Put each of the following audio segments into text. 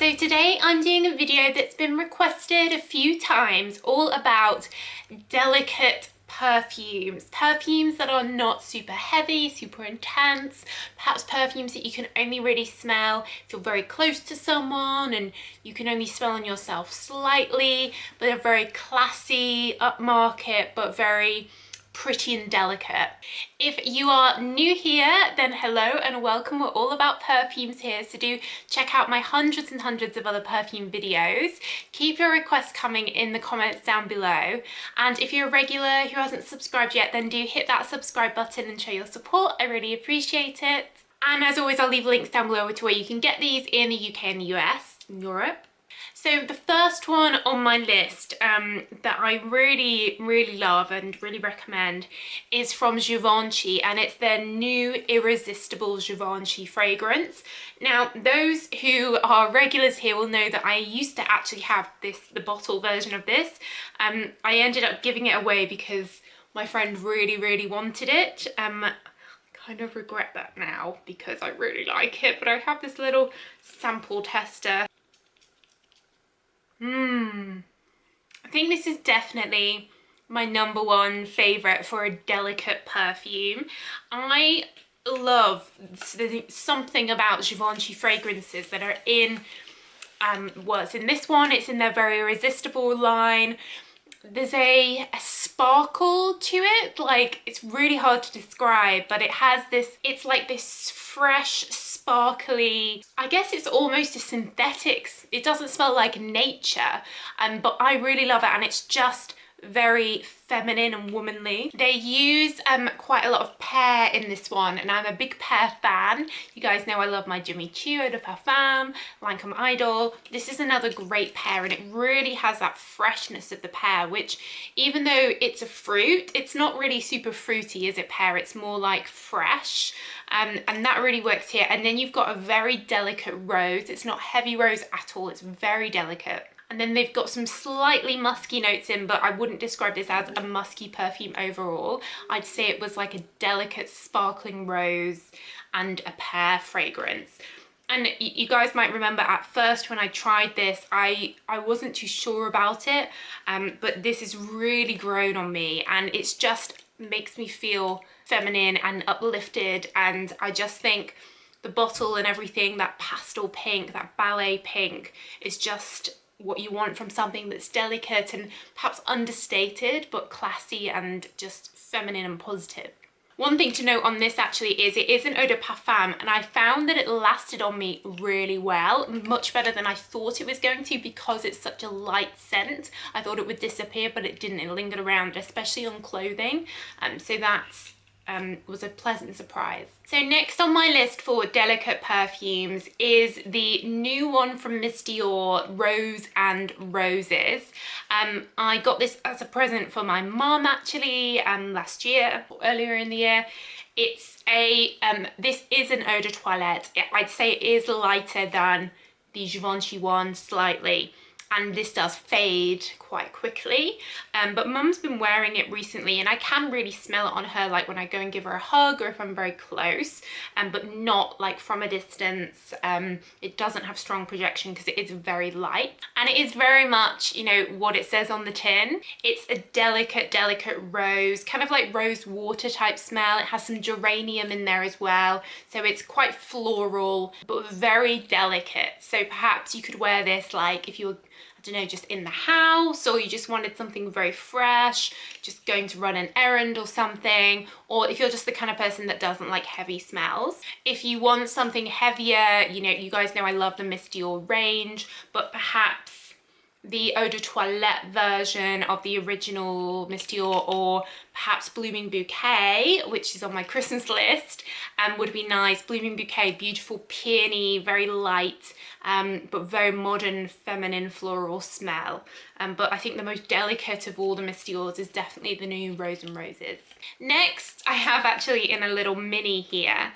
So today I'm doing a video that's been requested a few times, all about delicate perfumes. Perfumes that are not super heavy, super intense, perhaps perfumes that you can only really smell if you're very close to someone and you can only smell on yourself slightly, but are very classy, upmarket, but very pretty and delicate. If you are new here, then hello and welcome. We're all about perfumes here, so do check out my hundreds and hundreds of other perfume videos. Keep your requests coming in the comments down below, and if you're a regular who hasn't subscribed yet, then do hit that subscribe button and show your support. I really appreciate it. And as always, I'll leave links down below to where you can get these in the UK and the US, in Europe. So the first one on my list that I really love and really recommend is from Givenchy, and it's their new Irresistible Givenchy fragrance. Now, those who are regulars here will know that I used to actually have the bottle version of this. I ended up giving it away because my friend really wanted it. Kind of regret that now because I really like it, but I have this little sample tester. I think this is definitely my #1 favourite for a delicate perfume. I love something about Givenchy fragrances that are in, well, it's in this one, it's in their very Irresistible line. There's a sparkle to it, like it's really hard to describe, but it has this, it's like this fresh, sparkly, I guess it's almost a synthetics. It doesn't smell like nature, but I really love it, and it's just very feminine and womanly. They use quite a lot of pear in this one, and I'm a big pear fan. You guys know I love my Givenchy Eau de Parfum, Lancome Idol. This is another great pear, and it really has that freshness of the pear, which even though it's a fruit, it's not really super fruity, is it, pear? It's more like fresh, and that really works here. And then you've got a very delicate rose. It's not heavy rose at all, it's very delicate. And then they've got some slightly musky notes in, but I wouldn't describe this as a musky perfume overall. I'd say it was like a delicate sparkling rose and a pear fragrance. And you guys might remember at first when I tried this, I wasn't too sure about it, but this has really grown on me, and it's just makes me feel feminine and uplifted. And I just think the bottle and everything, that pastel pink, that ballet pink, is just what you want from something that's delicate and perhaps understated, but classy and just feminine and positive. One thing to note on this actually is it is an eau de parfum, and I found that it lasted on me really well, much better than I thought it was going to, because it's such a light scent. I thought it would disappear, but it didn't. It lingered around, especially on clothing, so that's was a pleasant surprise. So next on my list for delicate perfumes is the new one from Miss Dior, Rose and Roses. I got this as a present for my mum actually last year, or earlier in the year. It's a, this is an eau de toilette. I'd say it is lighter than the Givenchy one slightly, and this does fade quite quickly, but mum's been wearing it recently, and I can really smell it on her, like when I go and give her a hug or if I'm very close, but not like from a distance. It doesn't have strong projection because it is very light, and it is very much, you know, what it says on the tin. It's a delicate rose, kind of like rose water type smell. It has some geranium in there as well, so it's quite floral but very delicate. So perhaps you could wear this like if you were, I don't know, just in the house, or you just wanted something very fresh, just going to run an errand or something, or if you're just the kind of person that doesn't like heavy smells. If you want something heavier, you know, you guys know I love the Miss Dior range, but perhaps the eau de toilette version of the original Miss Dior, or perhaps Blooming Bouquet, which is on my Christmas list, would be nice. Blooming Bouquet, beautiful peony, very light, but very modern, feminine, floral smell. But I think the most delicate of all the Miss Diors is definitely the new Rose and Roses. Next, I have actually in a little mini here,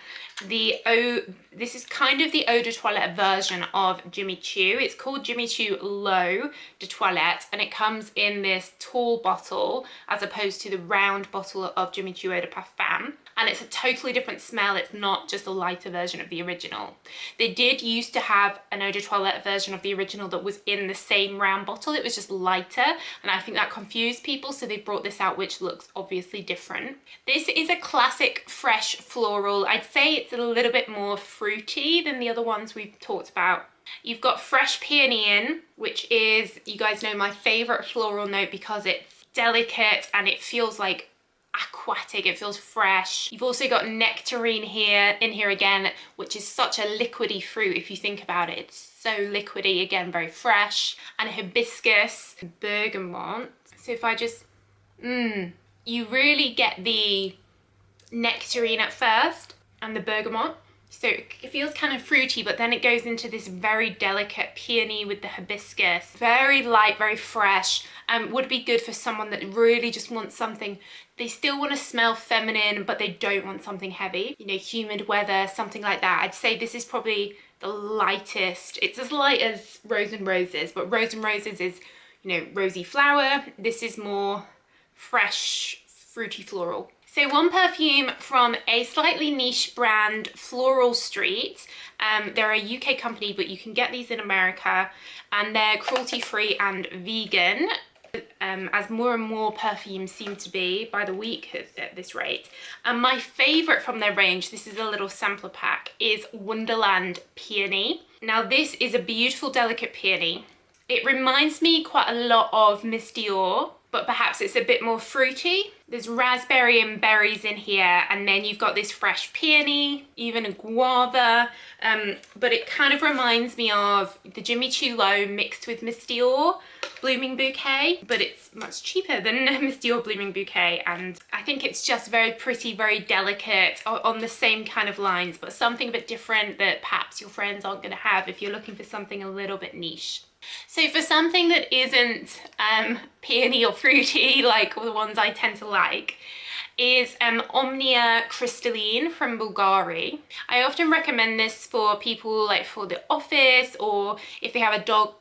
this is kind of the eau de toilette version of Jimmy Choo. It's called Jimmy Choo L'Eau de Toilette, and it comes in this tall bottle as opposed to the round bottle of Jimmy Choo Eau de Parfum. and it's a totally different smell. It's not just a lighter version of the original. They did used to have an eau de toilette version of the original that was in the same round bottle. It was just lighter, and I think that confused people, so they brought this out, which looks obviously different. This is a classic fresh floral. I'd say it's a little bit more fruity than the other ones we've talked about. You've got fresh peony in, which is, you guys know, my favorite floral note because it's delicate and it feels like aquatic. It feels fresh. You've also got nectarine in here again, which is such a liquidy fruit. If you think about it, it's so liquidy, again, very fresh. And hibiscus, bergamot. So if I just, you really get the nectarine at first and the bergamot. So it feels kind of fruity, but then it goes into this very delicate peony with the hibiscus. Very light, very fresh, and would be good for someone that really just wants something. They still want to smell feminine, but they don't want something heavy. You know, humid weather, something like that. I'd say this is probably the lightest. It's as light as Rose and Roses, but Rose and Roses is, you know, rosy flower. This is more fresh, fruity floral. So one perfume from a slightly niche brand, Floral Street. They're a UK company, but you can get these in America, and they're cruelty-free and vegan, as more and more perfumes seem to be by the week at this rate. And my favourite from their range, this is a little sampler pack, is Wonderland Peony. Now this is a beautiful, delicate peony. It reminds me quite a lot of Miss Dior, but perhaps it's a bit more fruity. There's raspberry and berries in here, and then you've got this fresh peony, even a guava, but it kind of reminds me of the Jimmy Choo mixed with Miss Dior Blooming Bouquet, but it's much cheaper than Miss Dior Blooming Bouquet, and I think it's just very pretty, very delicate, on the same kind of lines, but something a bit different that perhaps your friends aren't going to have if you're looking for something a little bit niche. So for something that isn't peony or fruity like the ones I tend to like, is Omnia Crystalline from Bulgari. I often recommend this for people like for the office, or if they have a job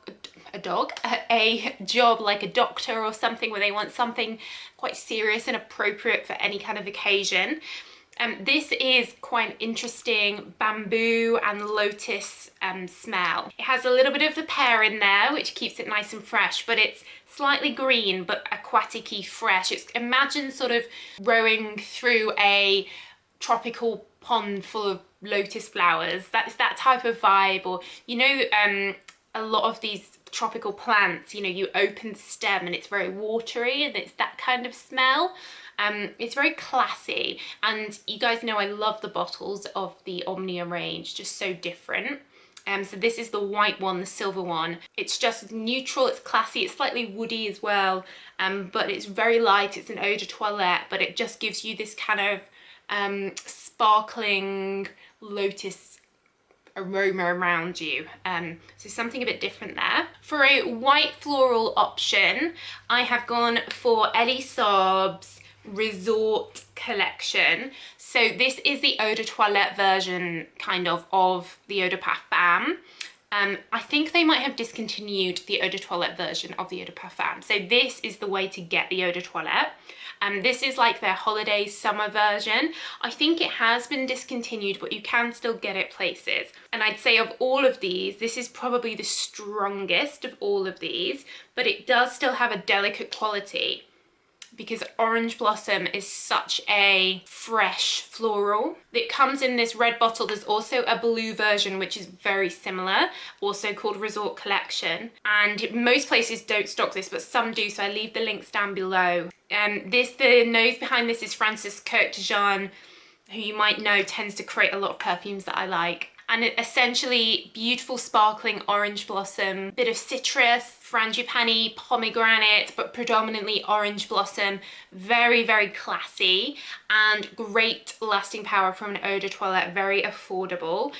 like a doctor or something where they want something quite serious and appropriate for any kind of occasion. This is quite an interesting bamboo and lotus smell. It has a little bit of the pear in there, which keeps it nice and fresh, but it's slightly green but aquatic-y fresh. It's, imagine sort of rowing through a tropical pond full of lotus flowers. That's that type of vibe. Or, you know, a lot of these tropical plants, you know, you open the stem and it's very watery, and it's that kind of smell. It's very classy, and you guys know I love the bottles of the Omnia range, just so different. So this is the white one, the silver one. It's just neutral, it's classy, it's slightly woody as well, but it's very light. It's an eau de toilette, but it just gives you this kind of sparkling lotus aroma around you. So something a bit different there. For a white floral option, I have gone for Elie Saab's Resort collection. So this is the eau de toilette version kind of the eau de parfum. I think they might have discontinued the eau de toilette version of the eau de parfum. So this is the way to get the eau de toilette. This is like their holiday summer version. I think it has been discontinued, but you can still get it places. And I'd say of all of these, this is probably the strongest of all of these, but it does still have a delicate quality, because Orange Blossom is such a fresh floral. It comes in this red bottle. There's also a blue version, which is very similar, also called Resort Collection. And most places don't stock this, but some do, so I leave the links down below. The nose behind this is Francis Kurkdjian, who you might know tends to create a lot of perfumes that I like. And essentially beautiful sparkling orange blossom, bit of citrus, frangipani, pomegranate, but predominantly orange blossom. Very, very classy and great lasting power from an eau de toilette, very affordable.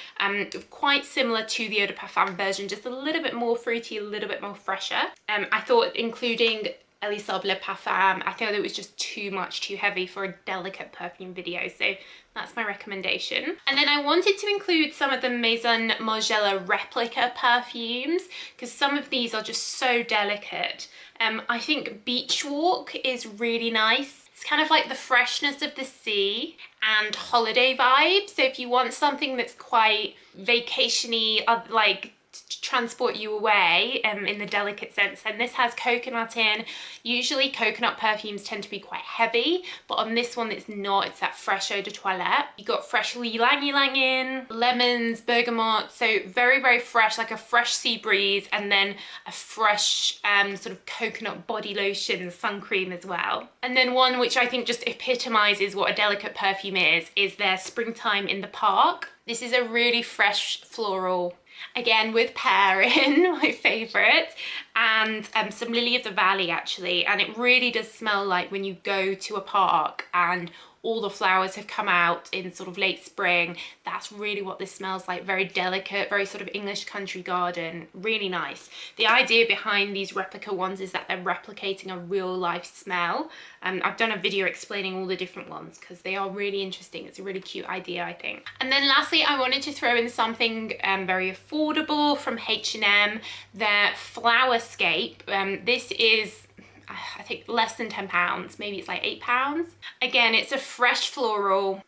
Quite similar to the eau de parfum version, just a little bit more fruity, a little bit more fresher. I thought including Elie Saab Le Parfum, I thought it was just too much, too heavy for a delicate perfume video, so that's my recommendation. And then I wanted to include some of the Maison Margiela Replica perfumes, because some of these are just so delicate. I think Beach Walk is really nice. It's kind of like the freshness of the sea and holiday vibe. So if you want something that's quite vacation-y, like to transport you away in the delicate sense, and this has coconut in. Usually coconut perfumes tend to be quite heavy, but on this one it's not. It's that fresh eau de toilette. You got fresh ylang ylang in, lemons, bergamot, so very, very fresh, like a fresh sea breeze, and then a fresh sort of coconut body lotion, sun cream as well. And then one which I think just epitomizes what a delicate perfume is their Springtime in the Park. This is a really fresh floral, again with pear in, my favourite, and some Lily of the Valley actually, and it really does smell like when you go to a park and all the flowers have come out in sort of late spring. That's really what this smells like. Very delicate, very sort of English country garden, really nice. The idea behind these replica ones is that they're replicating a real life smell. I've done a video explaining all the different ones because they are really interesting. It's a really cute idea, I think. And then lastly, I wanted to throw in something very affordable from H&M, their Flowerscape. This is, I think, less than £10, maybe it's like £8. Again, it's a fresh floral,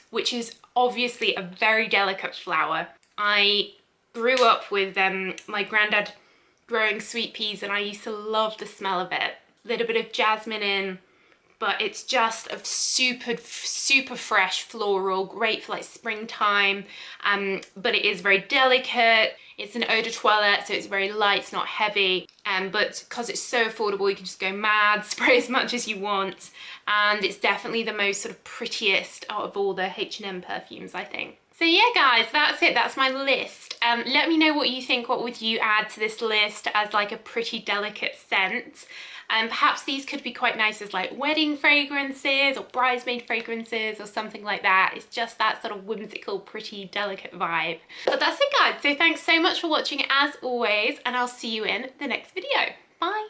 which is obviously a very delicate flower. I grew up with my granddad growing sweet peas, and I used to love the smell of it. A little bit of jasmine in, but it's just a super, super fresh floral, great for like springtime, but it is very delicate. It's an eau de toilette, so it's very light, it's not heavy, but because it's so affordable, you can just go mad, spray as much as you want, and it's definitely the most sort of prettiest out of all the H&M perfumes, I think. So yeah, guys, that's it. That's my list. Let me know what you think. What would you add to this list as like a pretty delicate scent? Perhaps these could be quite nice as like wedding fragrances or bridesmaid fragrances or something like that. It's just that sort of whimsical, pretty, delicate vibe. But that's it, guys. So thanks so much for watching as always, and I'll see you in the next video. Bye.